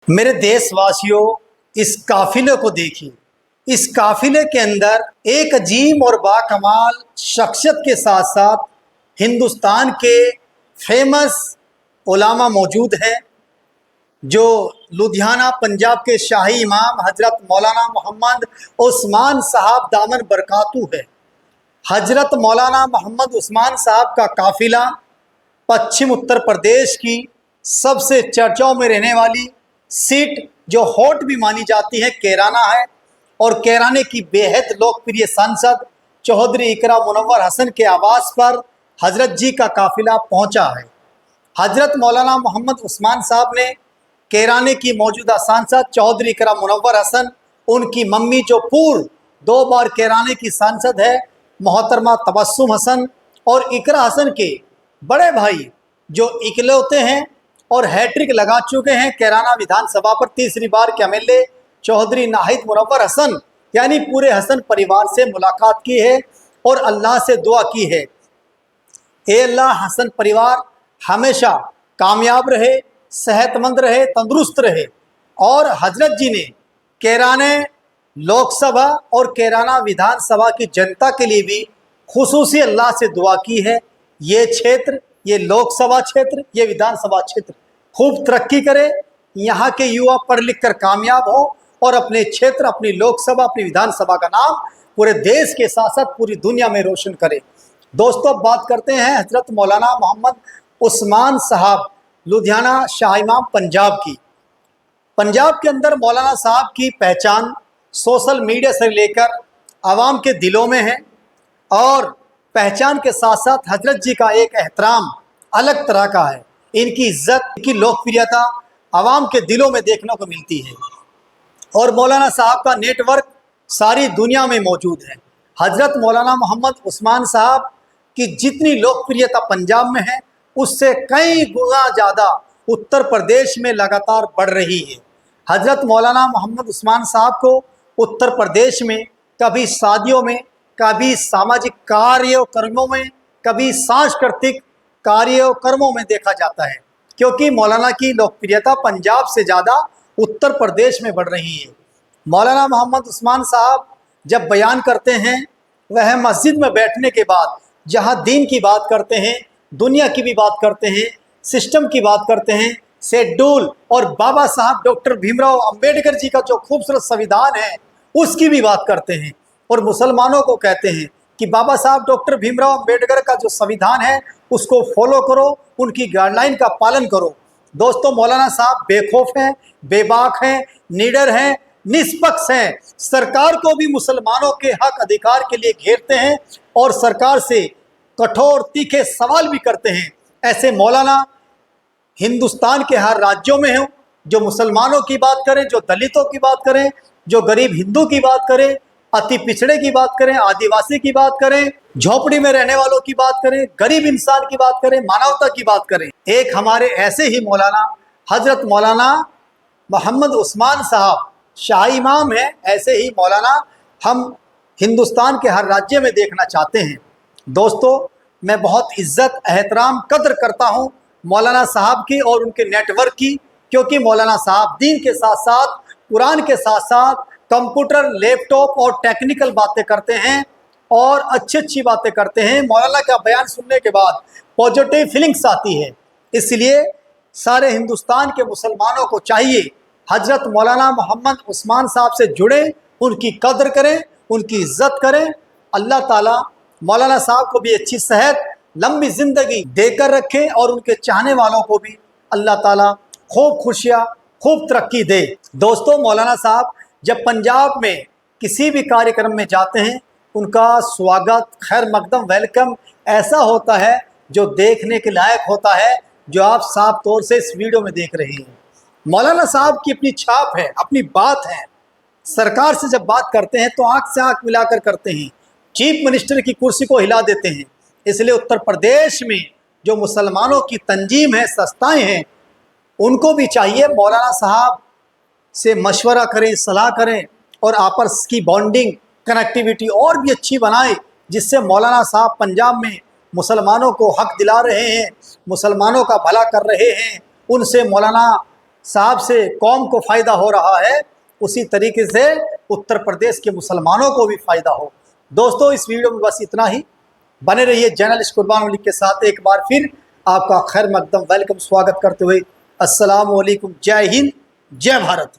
मेरे देशवासियों, इस काफिले को देखिए। इस काफिले के अंदर एक अजीम और बाकमाल शख्सियत के साथ साथ हिंदुस्तान के फेमस उलामा मौजूद हैं, जो लुधियाना पंजाब के शाही इमाम हजरत मौलाना मोहम्मद उस्मान साहब दामन बरकातू है। हजरत मौलाना मोहम्मद उस्मान साहब का काफिला पश्चिम उत्तर प्रदेश की सबसे चर्चाओं में रहने वाली सीट, जो हॉट भी मानी जाती है, कैराना है। और कैराने की बेहद लोकप्रिय सांसद चौधरी इकरा मुनव्वर हसन के आवास पर हजरत जी का काफिला पहुंचा है। हजरत मौलाना मोहम्मद उस्मान साहब ने कैराने की मौजूदा सांसद चौधरी इकरा मुनव्वर हसन, उनकी मम्मी जो पूर्व 2 बार कैराने की सांसद है मोहतरमा तबस्सुम हसन, और इकरा हसन के बड़े भाई जो इकलौते हैं और हैट्रिक लगा चुके हैं कैराना विधानसभा पर, तीसरी बार के एमएलए चौधरी नाहिद मुनव्वर हसन, यानी पूरे हसन परिवार से मुलाकात की है और अल्लाह से दुआ की है, ए अल्लाह हसन परिवार हमेशा कामयाब रहे, सेहतमंद रहे, तंदुरुस्त रहे। और हजरत जी ने कैराने लोकसभा और कैराना विधानसभा की जनता के लिए भी खुसूसी अल्लाह से दुआ की है। ये क्षेत्र, ये लोकसभा क्षेत्र, ये विधानसभा क्षेत्र खूब तरक्की करे, यहाँ के युवा पढ़ लिख कर कामयाब हो और अपने क्षेत्र, अपनी लोकसभा, अपनी विधानसभा का नाम पूरे देश के साथ साथ पूरी दुनिया में रोशन करे। दोस्तों, अब बात करते हैं हजरत मौलाना मोहम्मद उस्मान साहब लुधियाना शाह इमाम पंजाब की। पंजाब के अंदर मौलाना साहब की पहचान सोशल मीडिया से लेकर आवाम के दिलों में है, और पहचान के साथ साथ हजरत जी का एक एहतराम अलग तरह का है। इनकी इज्जत, इनकी लोकप्रियता आवाम के दिलों में देखने को मिलती है, और मौलाना साहब का नेटवर्क सारी दुनिया में मौजूद है। हजरत मौलाना मोहम्मद उस्मान साहब की जितनी लोकप्रियता पंजाब में है, उससे कई गुना ज़्यादा उत्तर प्रदेश में लगातार बढ़ रही है। हजरत मौलाना मोहम्मद उस्मान साहब को उत्तर प्रदेश में कभी शादियों में, कभी सामाजिक कार्यक्रमों में, कभी सांस्कृतिक कार्यक्रमों में देखा जाता है, क्योंकि मौलाना की लोकप्रियता पंजाब से ज़्यादा उत्तर प्रदेश में बढ़ रही है। मौलाना मोहम्मद उस्मान साहब जब बयान करते हैं, वह मस्जिद में बैठने के बाद जहां दीन की बात करते हैं, दुनिया की भी बात करते हैं, सिस्टम की बात करते हैं, शेड्यूल और बाबा साहब डॉक्टर भीमराव अंबेडकर जी का जो खूबसूरत संविधान है उसकी भी बात करते हैं, और मुसलमानों को कहते हैं कि बाबा साहब डॉक्टर भीमराव अंबेडकर का जो संविधान है उसको फॉलो करो, उनकी गाइडलाइन का पालन करो। दोस्तों, मौलाना साहब बेखौफ हैं, बेबाक हैं, निडर हैं, निष्पक्ष हैं। सरकार को भी मुसलमानों के हक अधिकार के लिए घेरते हैं और सरकार से कठोर तीखे सवाल भी करते हैं। ऐसे मौलाना हिंदुस्तान के हर राज्यों में हों, जो मुसलमानों की बात करें, जो दलितों की बात करें, जो गरीब हिंदू की बात करें, अति पिछड़े की बात करें, आदिवासी की बात करें, झोपड़ी में रहने वालों की बात करें, गरीब इंसान की बात करें, मानवता की बात करें। एक हमारे ऐसे ही मौलाना हजरत मौलाना मोहम्मद उस्मान साहब शाही इमाम हैं। ऐसे ही मौलाना हम हिंदुस्तान के हर राज्य में देखना चाहते हैं। दोस्तों, मैं बहुत इज्जत, एहतराम, कद्र करता हूँ मौलाना साहब की और उनके नेटवर्क की, क्योंकि मौलाना साहब दीन के साथ साथ, कुरान के साथ साथ कंप्यूटर, लैपटॉप और टेक्निकल बातें करते हैं और अच्छी अच्छी बातें करते हैं। मौलाना का बयान सुनने के बाद पॉजिटिव फीलिंग्स आती है। इसलिए सारे हिंदुस्तान के मुसलमानों को चाहिए हजरत मौलाना मोहम्मद उस्मान साहब से जुड़ें, उनकी कद्र करें, उनकी इज्जत करें। अल्लाह ताला मौलाना साहब को भी अच्छी सेहत, लंबी ज़िंदगी देकर रखे, और उनके चाहने वालों को भी अल्लाह ताला खूब खुशियाँ, खूब तरक्की दे। दोस्तों, मौलाना साहब जब पंजाब में किसी भी कार्यक्रम में जाते हैं, उनका स्वागत, खैर मकदम, वेलकम ऐसा होता है जो देखने के लायक होता है, जो आप साफ तौर से इस वीडियो में देख रहे हैं। मौलाना साहब की अपनी छाप है, अपनी बात है। सरकार से जब बात करते हैं तो आंख से आंख मिलाकर करते हैं, चीफ मिनिस्टर की कुर्सी को हिला देते हैं। इसलिए उत्तर प्रदेश में जो मुसलमानों की तंजीम है, संस्थाएं हैं, उनको भी चाहिए मौलाना साहब से मशवरा करें, सलाह करें और आपस की बॉन्डिंग, कनेक्टिविटी और भी अच्छी बनाएं, जिससे मौलाना साहब पंजाब में मुसलमानों को हक दिला रहे हैं, मुसलमानों का भला कर रहे हैं। उनसे मौलाना साहब से कौम को फ़ायदा हो रहा है, उसी तरीके से उत्तर प्रदेश के मुसलमानों को भी फ़ायदा हो। दोस्तों, इस वीडियो में बस इतना ही। बने रहिए जर्नलिस्ट कुर्बान मलिक के साथ। एक बार फिर आपका खैर मकदम वेलकम स्वागत करते हुए अस्सलाम वालेकुम, जय हिंद, जय भारत।